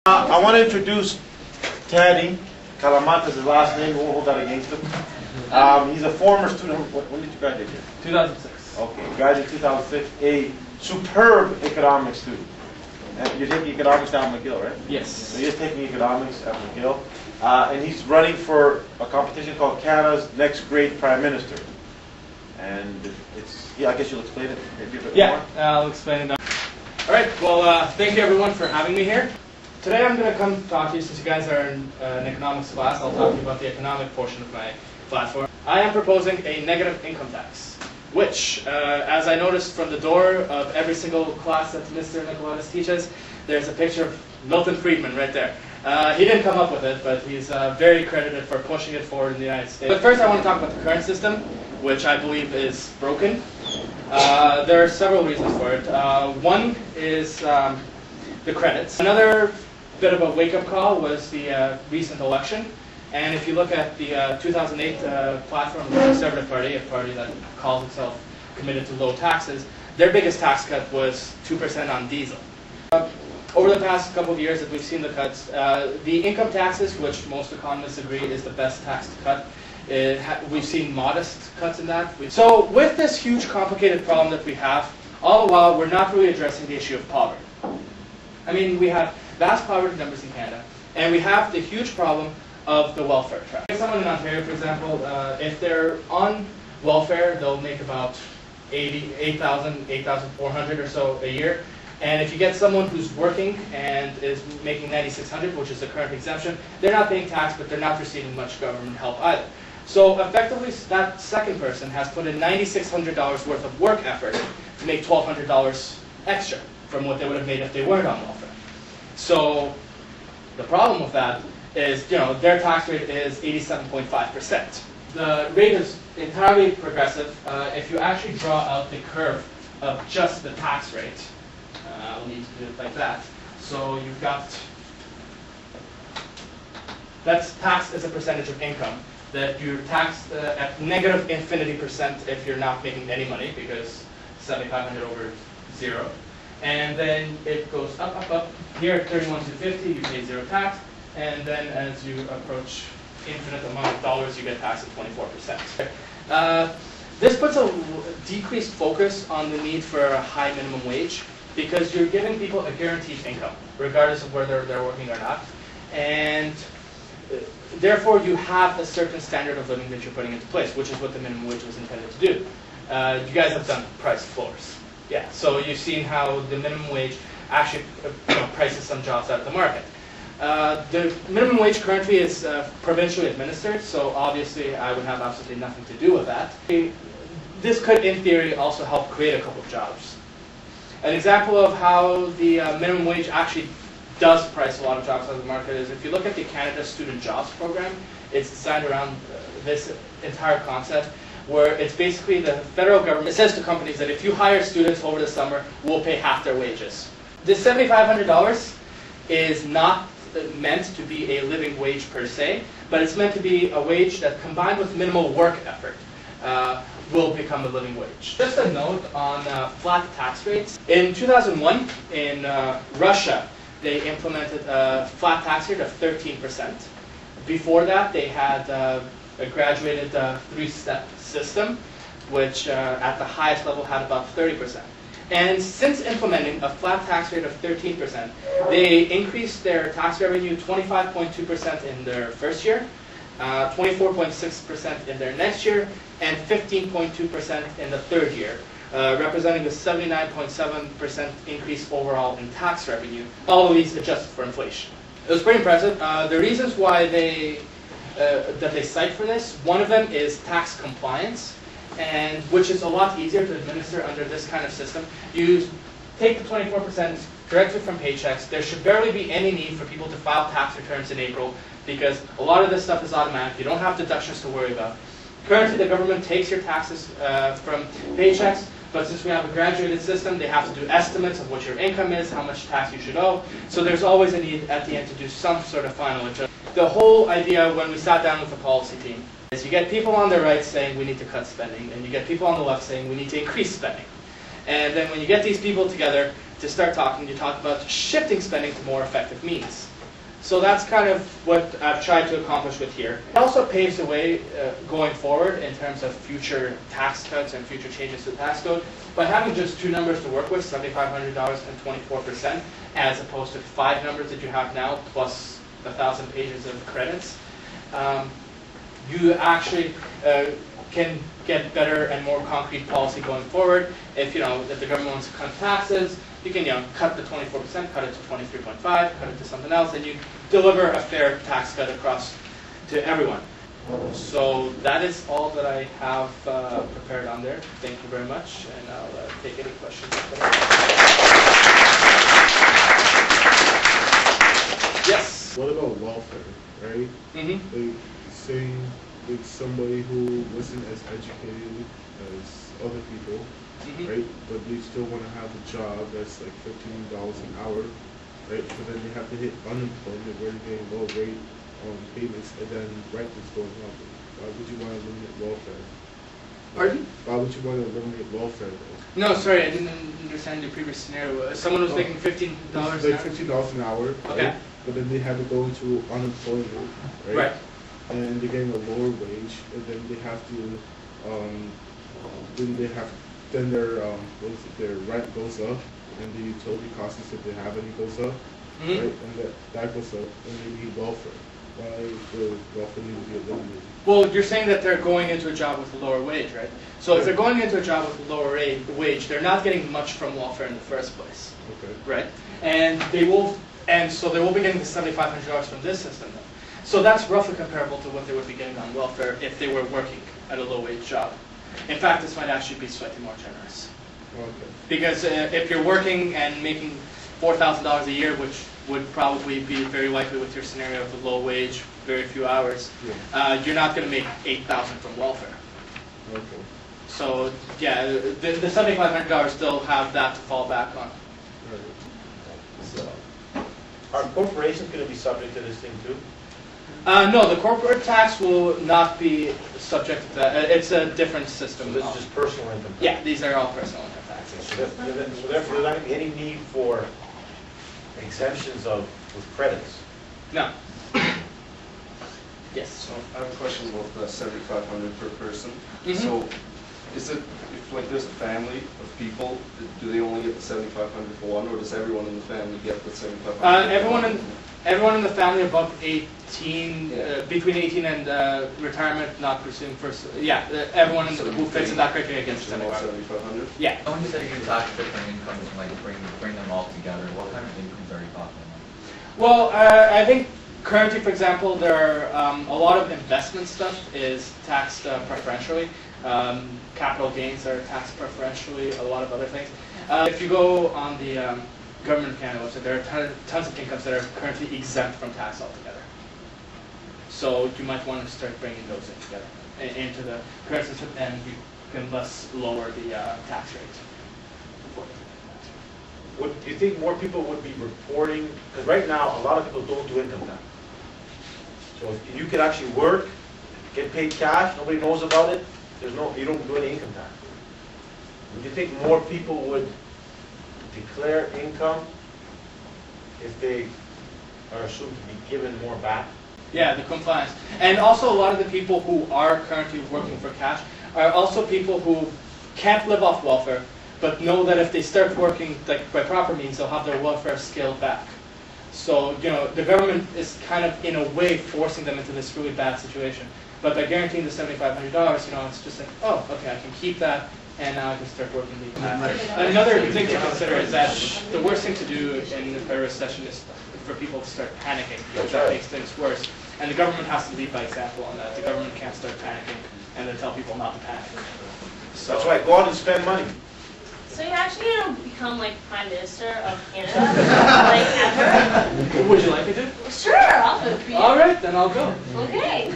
I want to introduce Dritan Kallamata, is his last name. We won't hold that against him. He's a former student. When did you graduate here? 2006. Okay, graduated 2006. A superb economics student. And you're taking economics down McGill, right? Yes. So he's taking economics at McGill. And he's running for a competition called Canada's Next Great Prime Minister. And it's, yeah, I guess you'll explain it maybe a bit more. I'll explain it now. All right, well, thank you everyone for having me here. Today I'm going to come talk to you, since you guys are in an economics class, I'll talk to you about the economic portion of my platform. I am proposing a negative income tax, which, as I noticed from the door of every single class that Mr. Nicolatis teaches, there's a picture of Milton Friedman right there. He didn't come up with it, but he's very credited for pushing it forward in the United States. But first I want to talk about the current system, which I believe is broken. There are several reasons for it. One is the credits. Another bit of a wake-up call was the recent election. And if you look at the 2008 platform of the Conservative Party, a party that calls itself committed to low taxes, their biggest tax cut was 2% on diesel. Over the past couple of years that we've seen the cuts, the income taxes, which most economists agree is the best tax to cut, we've seen modest cuts in that. So with this huge complicated problem that we have, all the while we're not really addressing the issue of poverty. I mean, we have vast poverty numbers in Canada, and we have the huge problem of the welfare trap. Someone in Ontario, for example, if they're on welfare, they'll make about $8,400 or so a year. And if you get someone who's working and is making $9,600, which is the current exemption, they're not paying tax, but they're not receiving much government help either. So effectively, that second person has put in $9,600 worth of work effort to make $1,200 extra from what they would have made if they weren't on welfare. So the problem with that is, their tax rate is 87.5%. The rate is entirely progressive. If you actually draw out the curve of just the tax rate, I'll need to do it like that. So you've got, that's taxed as a percentage of income, that you're taxed at negative infinity percent if you're not making any money, because 7,500 over 0. And then it goes up, up, up. Here at 31,250, you pay 0 tax. And then as you approach infinite amount of dollars, you get taxed at 24%. This puts a decreased focus on the need for a high minimum wage, because you're giving people a guaranteed income, regardless of whether they're working or not. And therefore, you have a certain standard of living that you're putting into place, which is what the minimum wage was intended to do. You guys have done price floors. Yeah, so you've seen how the minimum wage actually prices some jobs out of the market. The minimum wage currently is provincially administered, so obviously I would have absolutely nothing to do with that. This could, in theory, also help create a couple of jobs. An example of how the minimum wage actually does price a lot of jobs out of the market is if you look at the Canada Student Jobs Program, it's designed around this entire concept, where it's basically the federal government, it says to companies that if you hire students over the summer, we'll pay half their wages. This $7,500 is not meant to be a living wage per se, but it's meant to be a wage that, combined with minimal work effort, will become a living wage. Just a note on flat tax rates. In 2001, in Russia, they implemented a flat tax rate of 13%. Before that, they had a graduated three-step system, which at the highest level had about 30%. And since implementing a flat tax rate of 13%, they increased their tax revenue 25.2% in their first year, 24.6% in their next year, and 15.2% in the third year, representing a 79.7% increase overall in tax revenue, all of these adjusted for inflation. It was pretty impressive. The reasons why that they cite for this, one of them is tax compliance, and which is a lot easier to administer under this kind of system. You take the 24% directly from paychecks. There should barely be any need for people to file tax returns in April, because a lot of this stuff is automatic. You don't have deductions to worry about. Currently, the government takes your taxes from paychecks, but since we have a graduated system, they have to do estimates of what your income is, how much tax you should owe. So there's always a need at the end to do some sort of final adjustment. The whole idea when we sat down with the policy team is you get people on the right saying we need to cut spending, and you get people on the left saying we need to increase spending. And then when you get these people together to start talking, you talk about shifting spending to more effective means. So that's kind of what I've tried to accomplish with here. It also paves the way going forward in terms of future tax cuts and future changes to the tax code. By having just two numbers to work with, $7,500 and 24%, as opposed to 5 numbers that you have now, plus 1,000 pages of credits, you actually can get better and more concrete policy going forward. If the government wants to cut taxes, you can cut the 24%, cut it to 23.5, cut it to something else, and you deliver a fair tax cut across to everyone. So that is all that I have prepared on there. Thank you very much, and I'll take any questions. Yes? What about welfare, right? Mm-hmm. Like, saying like somebody who wasn't as educated as other people, right? But they still want to have a job that's like $15 an hour, right? But then they have to hit unemployment where they're getting low rate payments, and then rent is going up. Why would you want to eliminate welfare? Pardon? Why would you want to eliminate welfare though? No, sorry, I didn't understand your previous scenario. Someone was making $15 an hour? Like $15 an hour, okay. Right? But then they have to go into unemployment, right? Right. And they're getting a lower wage, and then they have to, then their rent goes up, and the utility costs, if they have any, goes up, right? And that goes up, and they need welfare. Why does welfare need to be eliminated? Well, you're saying that they're going into a job with a lower wage, right? So if they're going into a job with a lower wage, they're not getting much from welfare in the first place, Okay. right? And so they will be getting the $7,500 from this system, though. So that's roughly comparable to what they would be getting on welfare if they were working at a low-wage job. In fact, this might actually be slightly more generous. Okay. Because if you're working and making $4,000 a year, which would probably be very likely with your scenario of a low wage, very few hours, you're not going to make $8,000 from welfare. Okay. So yeah, the $7,500 still have that to fall back on. Right. So, are corporations going to be subject to this thing too? No, the corporate tax will not be subject to that. It's a different system. So this is just personal income tax? Yeah, these are all personal income taxes. So therefore, there's not going to be any need for exemptions with credits? No. Yes. So I have a question about the $7,500 per person. Mm-hmm. So is it, if like there's a family of people, do they only get the $7,500 for one, or does everyone in the family get the $7,500? Everyone in the family above 18, between 18 and retirement, not pursuing first. Yeah, everyone who fits in that criteria gets the $7,500. Yeah. When you say you tax different incomes and like bring them all together, what kind of incomes are you talking about? Well, I think currently, for example, there are a lot of investment stuff is taxed preferentially. Capital gains are taxed preferentially. A lot of other things. If you go on the Government of Canada website, there are tons of incomes that are currently exempt from tax altogether. So you might want to start bringing those in together into the current system, and you can thus lower the tax rate. Do you think more people would be reporting? Because right now, a lot of people don't do income tax. So if you could actually work, get paid cash, nobody knows about it, you don't do any income tax. Would you think more people would declare income if they are assumed to be given more back? Yeah, the compliance. And also a lot of the people who are currently working for cash are also people who can't live off welfare, but know that if they start working like by proper means, they'll have their welfare scaled back. So, the government is kind of, in a way, forcing them into this really bad situation. But by guaranteeing the $7,500, it's just like, oh, okay, I can keep that, and now I can start working the Another thing to consider is that the worst thing to do in a recession is for people to start panicking, because that makes things worse. And the government has to lead by example on that. The government can't start panicking and then tell people not to panic. So that's right, go out and spend money. So you're actually going to become like Prime Minister of Canada, like ever? Would you like me to? Sure, I'll vote for you. All right, then I'll go. Okay.